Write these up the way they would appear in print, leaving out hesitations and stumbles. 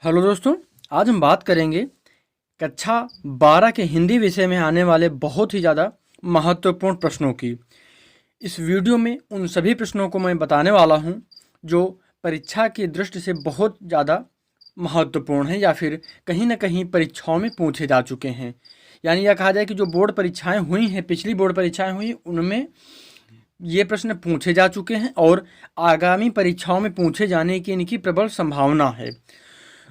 Hello दोस्तों, आज हम बात करेंगे कक्षा 12 के हिंदी विषय में आने वाले बहुत ही ज़्यादा महत्वपूर्ण प्रश्नों की। इस वीडियो में उन सभी प्रश्नों को मैं बताने वाला हूं जो परीक्षा की दृष्टि से बहुत ज़्यादा महत्वपूर्ण हैं या फिर कहीं न कहीं परीक्षाओं में पूछे जा चुके हैं। यानी यह कहा जाए कि जो बोर्ड परीक्षाएं हुई हैं, पिछली बोर्ड परीक्षाएं हुई, उनमें ये प्रश्न पूछे जा चुके हैं और आगामी परीक्षाओं में पूछे जाने की इनकी प्रबल संभावना है।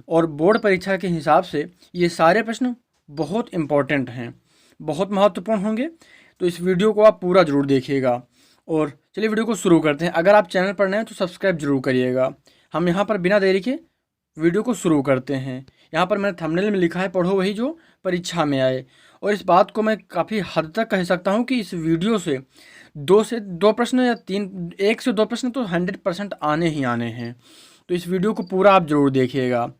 और बोर्ड परीक्षा के हिसाब से ये सारे प्रश्न बहुत इम्पॉर्टेंट हैं, बहुत महत्वपूर्ण होंगे। तो इस वीडियो को आप पूरा ज़रूर देखिएगा। और चलिए वीडियो को शुरू करते हैं। अगर आप चैनल पर नए हैं तो सब्सक्राइब जरूर करिएगा। हम यहाँ पर बिना देरी के वीडियो को शुरू करते हैं। यहाँ पर मैंने थंबनेल में लिखा है, पढ़ो वही जो परीक्षा में आए। और इस बात को मैं काफ़ी हद तक कह सकता हूँ कि इस वीडियो से दो प्रश्न या एक से दो प्रश्न तो 100% आने ही आने हैं। तो इस वीडियो को पूरा आप जरूर देखिएगा।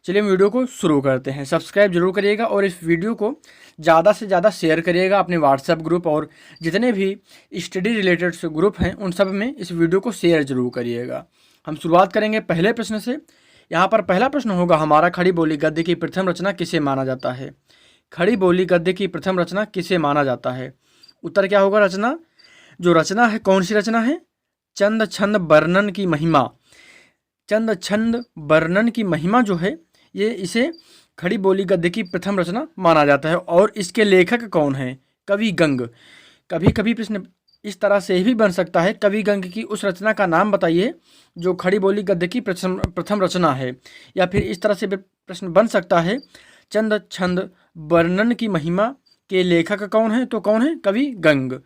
चलिए हम वीडियो को शुरू करते हैं। सब्सक्राइब जरूर करिएगा और इस वीडियो को ज़्यादा से ज़्यादा शेयर करिएगा अपने व्हाट्सएप ग्रुप और जितने भी स्टडी रिलेटेड से ग्रुप हैं उन सब में इस वीडियो को शेयर जरूर करिएगा। हम शुरुआत करेंगे पहले प्रश्न से। यहाँ पर पहला प्रश्न होगा हमारा, खड़ी बोली गद्य की प्रथम रचना किसे माना जाता है? खड़ी बोली गद्य की प्रथम रचना किसे माना जाता है? उत्तर क्या होगा? रचना, जो रचना है कौन सी रचना है? चंद छंद वर्णन की महिमा। चंद छंद वर्णन की महिमा जो है ये इसे खड़ी बोली गद्य की प्रथम रचना माना जाता है। और इसके लेखक कौन है? कवि गंग। कभी कभी प्रश्न इस तरह से भी बन सकता है, कवि गंग की उस रचना का नाम बताइए जो खड़ी बोली गद्य की प्रथम रचना है। या फिर इस तरह से भी प्रश्न बन सकता है, चंद छंद वर्णन की महिमा के लेखक कौन है? तो कौन है? कवि गंग।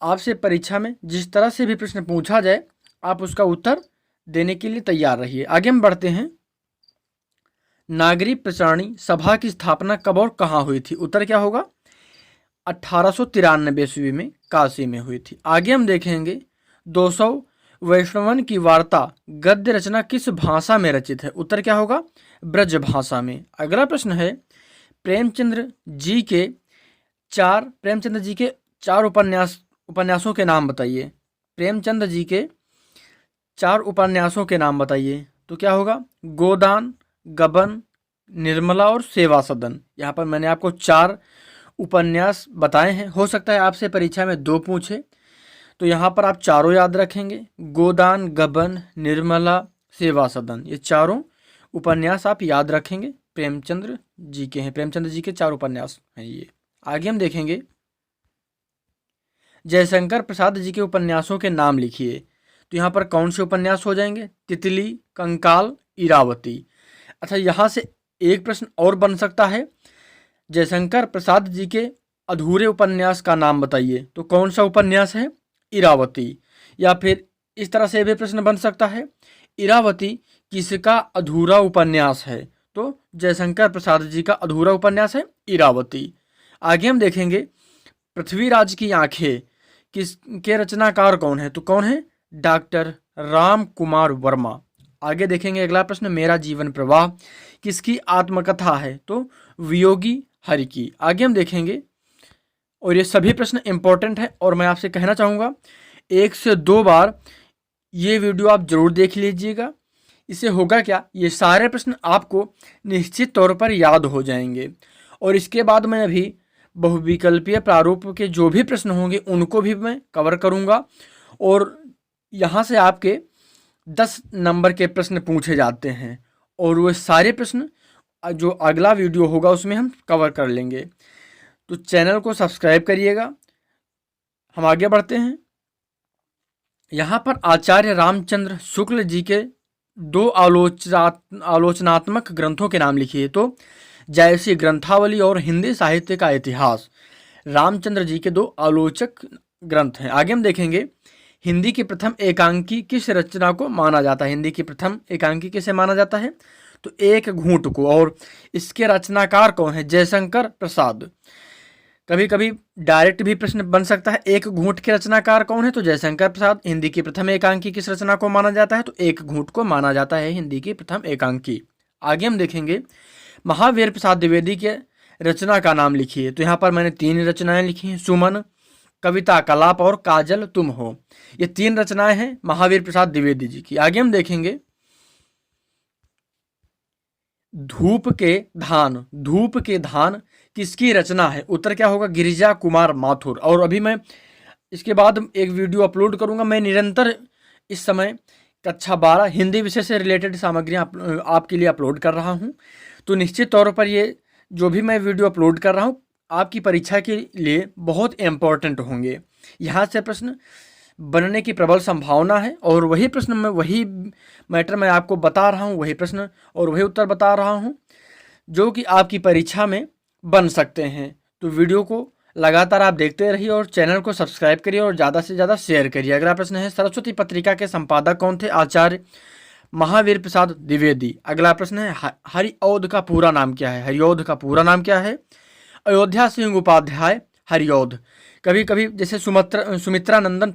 आपसे परीक्षा में जिस तरह से भी प्रश्न पूछा जाए आप उसका उत्तर देने के लिए तैयार रहिए। आगे हम बढ़ते हैं। नागरिक प्रचारणी सभा की स्थापना कब और कहाँ हुई थी? उत्तर क्या होगा? 1893 ईस्वी में काशी में हुई थी। आगे हम देखेंगे 200 वैष्णवन की वार्ता गद्य रचना किस भाषा में रचित है? उत्तर क्या होगा? ब्रज भाषा में। अगला प्रश्न है, प्रेमचंद्र जी के चार उपन्यासों के नाम बताइए। प्रेमचंद जी के 4 उपन्यासों के नाम बताइए। तो क्या होगा? गोदान, गबन, निर्मला और सेवा सदन। यहाँ पर मैंने आपको 4 उपन्यास बताए हैं। हो सकता है आपसे परीक्षा में 2 पूछे, तो यहाँ पर आप चारों याद रखेंगे। गोदान, गबन, निर्मला, सेवा सदन, ये चारों उपन्यास आप याद रखेंगे। प्रेमचंद्र जी के हैं, प्रेमचंद्र जी के 4 उपन्यास हैं ये। आगे हम देखेंगे, जयशंकर प्रसाद जी के उपन्यासों के नाम लिखिए। तो यहाँ पर कौन से उपन्यास हो जाएंगे? तितली, कंकाल, इरावती। अच्छा, यहाँ से एक प्रश्न और बन सकता है, जयशंकर प्रसाद जी के अधूरे उपन्यास का नाम बताइए। तो कौन सा उपन्यास है? इरावती। या फिर इस तरह से भी प्रश्न बन सकता है, इरावती किसका अधूरा उपन्यास है? तो जयशंकर प्रसाद जी का अधूरा उपन्यास है इरावती। आगे हम देखेंगे, पृथ्वीराज की आंखें किसके रचनाकार कौन है? तो कौन है? डॉक्टर राम कुमार वर्मा। आगे देखेंगे अगला प्रश्न, मेरा जीवन प्रवाह किसकी आत्मकथा है? तो वियोगी हरि की। आगे हम देखेंगे, और ये सभी प्रश्न इंपॉर्टेंट है और मैं आपसे कहना चाहूँगा 1 से 2 बार ये वीडियो आप जरूर देख लीजिएगा। इससे होगा क्या, ये सारे प्रश्न आपको निश्चित तौर पर याद हो जाएंगे। और इसके बाद मैं अभी बहुविकल्पीय प्रारूप के जो भी प्रश्न होंगे उनको भी मैं कवर करूँगा। और यहाँ से आपके 10 नंबर के प्रश्न पूछे जाते हैं और वो सारे प्रश्न जो अगला वीडियो होगा उसमें हम कवर कर लेंगे। तो चैनल को सब्सक्राइब करिएगा। हम आगे बढ़ते हैं। यहाँ पर आचार्य रामचंद्र शुक्ल जी के 2 आलोचनात्मक ग्रंथों के नाम लिखिए। तो जैसी ग्रंथावली और हिंदी साहित्य का इतिहास, रामचंद्र जी के 2 आलोचक ग्रंथ हैं। आगे हम देखेंगे, हिंदी की प्रथम एकांकी किस रचना को माना जाता है? हिंदी की प्रथम एकांकी किसे माना जाता है? तो एक घूंट को। और इसके रचनाकार कौन है? जयशंकर प्रसाद। कभी कभी डायरेक्ट भी प्रश्न बन सकता है, एक घूंट के रचनाकार कौन है? तो जयशंकर प्रसाद। हिंदी की प्रथम एकांकी किस रचना को माना जाता है? तो एक घूंट को माना जाता है हिंदी की प्रथम एकांकी। आगे हम देखेंगे, महावीर प्रसाद द्विवेदी के रचना का नाम लिखिए। तो यहाँ पर मैंने 3 रचनाएं लिखी हैं, सुमन, कविता कलाप और काजल तुम हो। ये 3 रचनाएं हैं महावीर प्रसाद द्विवेदी जी की। आगे हम देखेंगे, धूप के धान किसकी रचना है? उत्तर क्या होगा? गिरिजा कुमार माथुर। और अभी मैं इसके बाद एक वीडियो अपलोड करूंगा। मैं निरंतर इस समय कक्षा 12 हिंदी विषय से रिलेटेड सामग्रियाँ आपके लिए अपलोड कर रहा हूं। तो निश्चित तौर पर ये जो भी मैं वीडियो अपलोड कर रहा हूं आपकी परीक्षा के लिए बहुत इम्पोर्टेंट होंगे। यहाँ से प्रश्न बनने की प्रबल संभावना है और वही प्रश्न वही मैटर मैं आपको बता रहा हूँ, वही प्रश्न और वही उत्तर बता रहा हूँ जो कि आपकी परीक्षा में बन सकते हैं। तो वीडियो को लगातार आप देखते रहिए और चैनल को सब्सक्राइब करिए और ज़्यादा से ज़्यादा शेयर करिए। अगला प्रश्न है, सरस्वती पत्रिका के संपादक कौन थे? आचार्य महावीर प्रसाद द्विवेदी। अगला प्रश्न है, हरिऔध का पूरा नाम क्या है? हरिऔध का पूरा नाम क्या है? अयोध्या सिंह उपाध्याय हरिऔध। कभी कभी जैसे सुमित्रा नंदन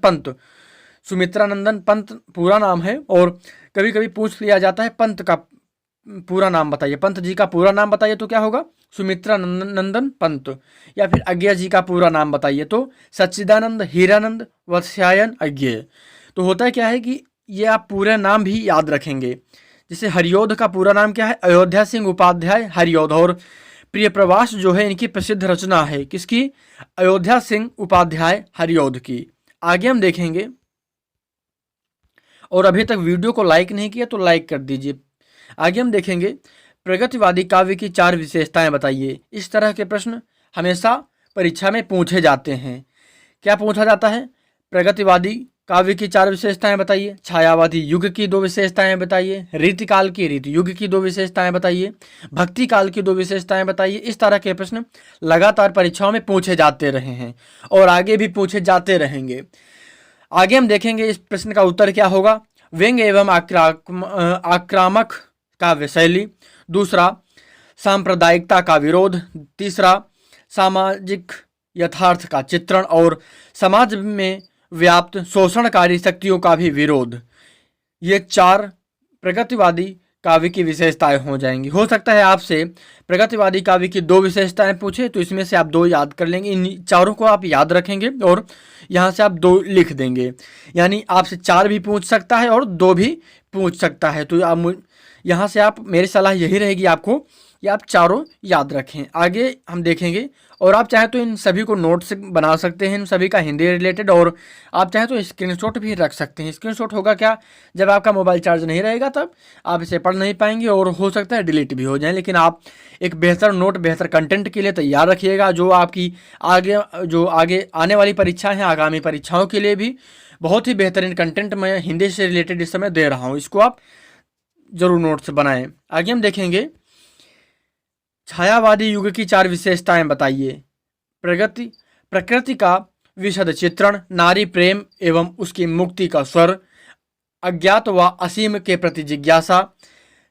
पंत पूरा नाम है और कभी कभी पूछ लिया जाता है पंत का पूरा नाम बताइए, पंत जी का पूरा नाम बताइए, तो क्या होगा? सुमित्रा नंदन पंत। या फिर अज्ञेय जी का पूरा नाम बताइए, तो सच्चिदानंद हीरानंद वत्स्यायन अज्ञेय। तो होता है क्या है कि ये आप पूरा नाम भी याद रखेंगे। जैसे हरिऔध का पूरा नाम क्या है? अयोध्या सिंह उपाध्याय हरिऔध। और प्रिय प्रवास जो है इनकी प्रसिद्ध रचना है, किसकी? अयोध्या सिंह उपाध्याय हरिऔध की। आगे हम देखेंगे, और अभी तक वीडियो को लाइक नहीं किया तो लाइक कर दीजिए। आगे हम देखेंगे, प्रगतिवादी काव्य की 4 विशेषताएं बताइए। इस तरह के प्रश्न हमेशा परीक्षा में पूछे जाते हैं। क्या पूछा जाता है? प्रगतिवादी काव्य की 4 विशेषताएं बताइए, छायावादी युग की 2 विशेषताएं बताइए, रीतिकाल की रीति युग की 2 विशेषताएं बताइए, भक्ति काल की 2 विशेषताएं बताइए। इस तरह के प्रश्न लगातार परीक्षाओं में पूछे जाते रहे हैं और आगे भी पूछे जाते रहेंगे। आगे हम देखेंगे इस प्रश्न का उत्तर क्या होगा। व्यंग्य एवं आक्रामक काव्य शैली। दूसरा, सांप्रदायिकता का विरोध। तीसरा, सामाजिक यथार्थ का चित्रण। और समाज में व्याप्त शोषणकारी शक्तियों का भी विरोध। ये 4 प्रगतिवादी काव्य की विशेषताएं हो जाएंगी। हो सकता है आपसे प्रगतिवादी काव्य की 2 विशेषताएं पूछे तो इसमें से आप 2 याद कर लेंगे। इन चारों को आप याद रखेंगे और यहाँ से आप 2 लिख देंगे। यानी आपसे 4 भी पूछ सकता है और 2 भी पूछ सकता है। तो आप यहाँ से आप, मेरी सलाह यही रहेगी आपको कि आप चारों याद रखें। आगे हम देखेंगे, और आप चाहे तो इन सभी को नोट्स बना सकते हैं, इन सभी का हिंदी रिलेटेड, और आप चाहे तो स्क्रीनशॉट भी रख सकते हैं। स्क्रीनशॉट होगा क्या? जब आपका मोबाइल चार्ज नहीं रहेगा तब आप इसे पढ़ नहीं पाएंगे और हो सकता है डिलीट भी हो जाए। लेकिन आप एक बेहतर नोट, बेहतर कंटेंट के लिए तैयार रखिएगा, जो आपकी आगे आने वाली परीक्षा है, आगामी परीक्षाओं के लिए भी बहुत ही बेहतरीन कंटेंट मैं हिंदी से रिलेटेड इस समय दे रहा हूँ। इसको आप जरूर नोट्स बनाएं। आगे हम देखेंगे, छायावादी युग की 4 विशेषताएं बताइए। प्रकृति का विशद चित्रण, नारी प्रेम एवं उसकी मुक्ति का स्वर, अज्ञात व असीम के प्रति जिज्ञासा,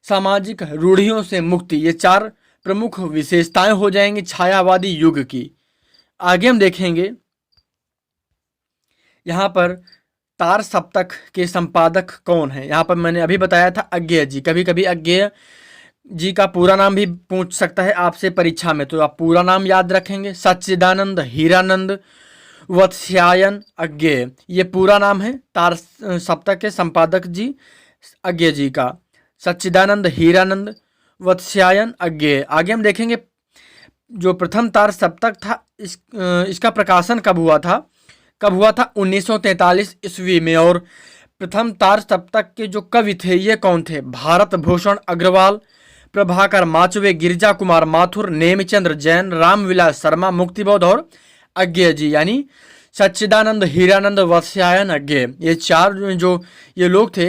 सामाजिक रूढ़ियों से मुक्ति। ये 4 प्रमुख विशेषताएं हो जाएंगी छायावादी युग की। आगे हम देखेंगे, यहाँ पर तार सप्तक के संपादक कौन है? यहाँ पर मैंने अभी बताया था अज्ञेय जी। कभी कभी अज्ञेय जी का पूरा नाम भी पूछ सकता है आपसे परीक्षा में, तो आप पूरा नाम याद रखेंगे। सच्चिदानंद हीरानंद वत्स्यायन अज्ञेय, ये पूरा नाम है तार सप्तक के संपादक जी अज्ञेय जी का, सच्चिदानंद हीरानंद वत्स्यायन अज्ञेय। आगे हम देखेंगे, जो प्रथम तार सप्तक था इसका प्रकाशन कब हुआ था? 1943 ईस्वी में। और प्रथम तार सप्तक के जो कवि थे ये कौन थे? भारत भूषण अग्रवाल, प्रभाकर माचवे, गिरिजा कुमार माथुर, नेमिचंद्र जैन, रामविलास शर्मा, मुक्तिबोध और अज्ञेय जी। यानी सच्चिदानंद हीरानंद वत्स्यायन अज्ञेय, ये 4 जो ये लोग थे,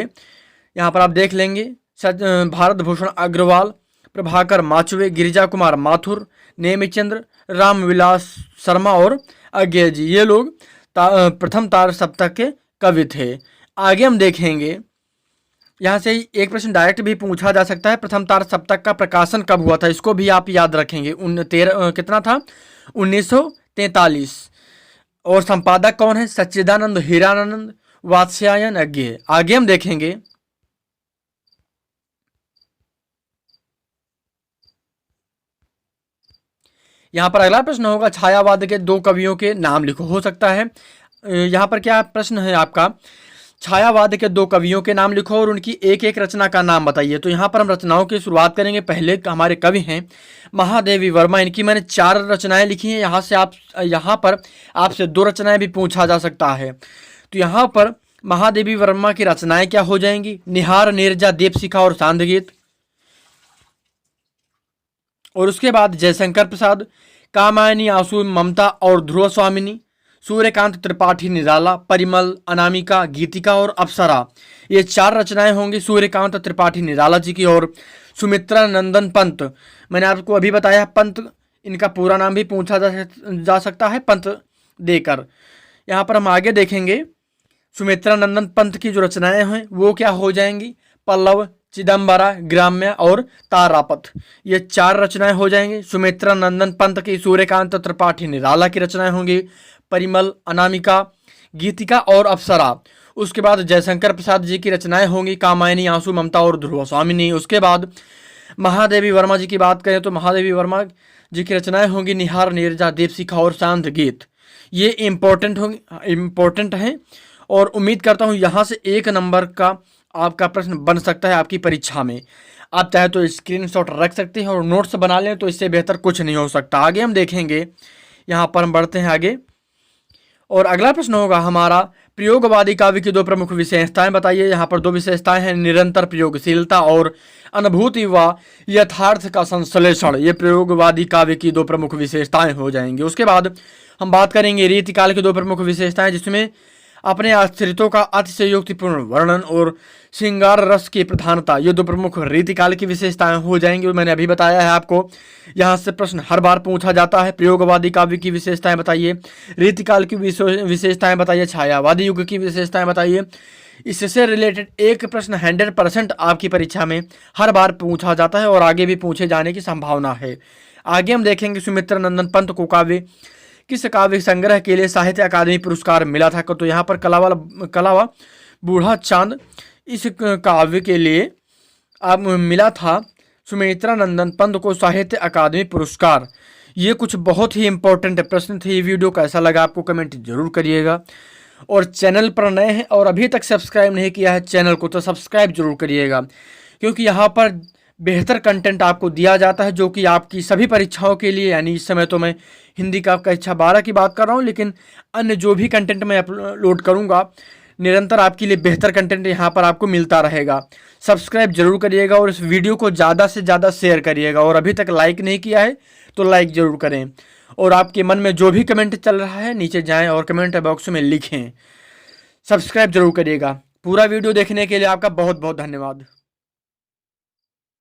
यहाँ पर आप देख लेंगे। भारत भूषण अग्रवाल, प्रभाकर माचवे, गिरिजा कुमार माथुर, नेमिचंद्र, रामविलास शर्मा और अज्ञेय जी, ये लोग प्रथम तार सप्तक के कवि थे। आगे हम देखेंगे, यहाँ से एक प्रश्न डायरेक्ट भी पूछा जा सकता है, प्रथम तार सप्तक का प्रकाशन कब हुआ था? इसको भी आप याद रखेंगे। कितना था? 1943। और संपादक कौन है? सच्चिदानंद हीरानंद वत्स्यायन अज्ञेय। आगे हम देखेंगे, यहाँ पर अगला प्रश्न होगा, छायावाद के 2 कवियों के नाम लिखो। हो सकता है यहाँ पर क्या प्रश्न है आपका, छायावाद के 2 कवियों के नाम लिखो और उनकी एक एक रचना का नाम बताइए। तो यहाँ पर हम रचनाओं की शुरुआत करेंगे। पहले हमारे कवि हैं महादेवी वर्मा, इनकी मैंने 4 रचनाएं लिखी हैं। यहाँ पर आपसे 2 रचनाएं भी पूछा जा सकता है। तो यहाँ पर महादेवी वर्मा की रचनाएं क्या हो जाएंगी? निहार, नीरजा, दीपशिखा और सांद गीत। और उसके बाद जयशंकर प्रसाद, कामायनी, आंसू, ममता और ध्रुव स्वामिनी, सूर्यकांत त्रिपाठी निराला, परिमल, अनामिका, गीतिका और अप्सरा। ये 4 रचनाएं होंगी सूर्यकांत त्रिपाठी निराला जी की। और सुमित्रा नंदन पंत, मैंने आपको अभी बताया पंत, इनका पूरा नाम भी पूछा जा सकता है पंत देकर। यहाँ पर हम आगे देखेंगे सुमित्रा नंदन पंत की जो रचनाएं हैं वो क्या हो जाएंगी? पल्लव, चिदम्बरा, ग्राम्य और तारापथ। ये 4 रचनाएं हो जाएंगी। सुमित्रा नंदन पंत की, सूर्यकांत त्रिपाठी निराला की रचनाएं होंगी, परिमल, अनामिका, गीतिका और अप्सरा। उसके बाद जयशंकर प्रसाद जी की रचनाएं होंगी कामायनी, आंसू, ममता और ध्रुव स्वामिनी। उसके बाद महादेवी वर्मा जी की बात करें तो महादेवी वर्मा जी की रचनाएं होंगी निहार, नीरजा, दीपशिखा और शांत गीत। ये इम्पोर्टेंट हैं और उम्मीद करता हूँ यहाँ से 1 नंबर का आपका प्रश्न बन सकता है आपकी परीक्षा में। आप चाहे तो स्क्रीनशॉट रख सकते हैं और नोट्स बना लें, तो इससे बेहतर कुछ नहीं हो सकता। आगे हम देखेंगे, यहाँ पर हम बढ़ते हैं आगे और अगला प्रश्न होगा हमारा प्रयोगवादी काव्य की 2 प्रमुख विशेषताएं बताइए। यहाँ पर 2 विशेषताएं हैं, निरंतर प्रयोगशीलता और अनुभूति व यथार्थ का संश्लेषण। ये प्रयोगवादी काव्य की 2 प्रमुख विशेषताएं हो जाएंगी। उसके बाद हम बात करेंगे रीतिकाल की 2 प्रमुख विशेषताएं, जिसमें अपने आश्रितों का अतिशयोक्तिपूर्ण वर्णन और श्रृंगार रस की प्रधानता। ये 2 प्रमुख रीतिकाल की विशेषताएं हो जाएंगी। और मैंने अभी बताया है आपको, यहाँ से प्रश्न हर बार पूछा जाता है। प्रयोगवादी काव्य की विशेषताएं बताइए, रीतिकाल की विशेषताएं बताइए, छायावादी युग की विशेषताएं बताइए। इससे रिलेटेड एक प्रश्न 100% आपकी परीक्षा में हर बार पूछा जाता है और आगे भी पूछे जाने की संभावना है। आगे हम देखेंगे सुमित्रा नंदन पंत को किस काव्य संग्रह के लिए साहित्य अकादमी पुरस्कार मिला था? तो यहाँ पर कलावा बूढ़ा चांद, इस काव्य के लिए अब मिला था सुमित्रा नंदन पंत को साहित्य अकादमी पुरस्कार। ये कुछ बहुत ही इंपॉर्टेंट प्रश्न थे। ये वीडियो कैसा लगा आपको कमेंट जरूर करिएगा। और चैनल पर नए हैं और अभी तक सब्सक्राइब नहीं किया है चैनल को, तो सब्सक्राइब जरूर करिएगा, क्योंकि यहाँ पर बेहतर कंटेंट आपको दिया जाता है जो कि आपकी सभी परीक्षाओं के लिए, यानी इस समय तो मैं हिंदी का कक्षा 12 की बात कर रहा हूँ, लेकिन अन्य जो भी कंटेंट मैं अपलोड करूँगा निरंतर आपके लिए बेहतर कंटेंट यहाँ पर आपको मिलता रहेगा। सब्सक्राइब जरूर करिएगा और इस वीडियो को ज़्यादा से ज़्यादा शेयर करिएगा। और अभी तक लाइक नहीं किया है तो लाइक ज़रूर करें। और आपके मन में जो भी कमेंट चल रहा है नीचे जाएँ और कमेंट बॉक्स में लिखें। सब्सक्राइब जरूर करिएगा। पूरा वीडियो देखने के लिए आपका बहुत बहुत धन्यवाद।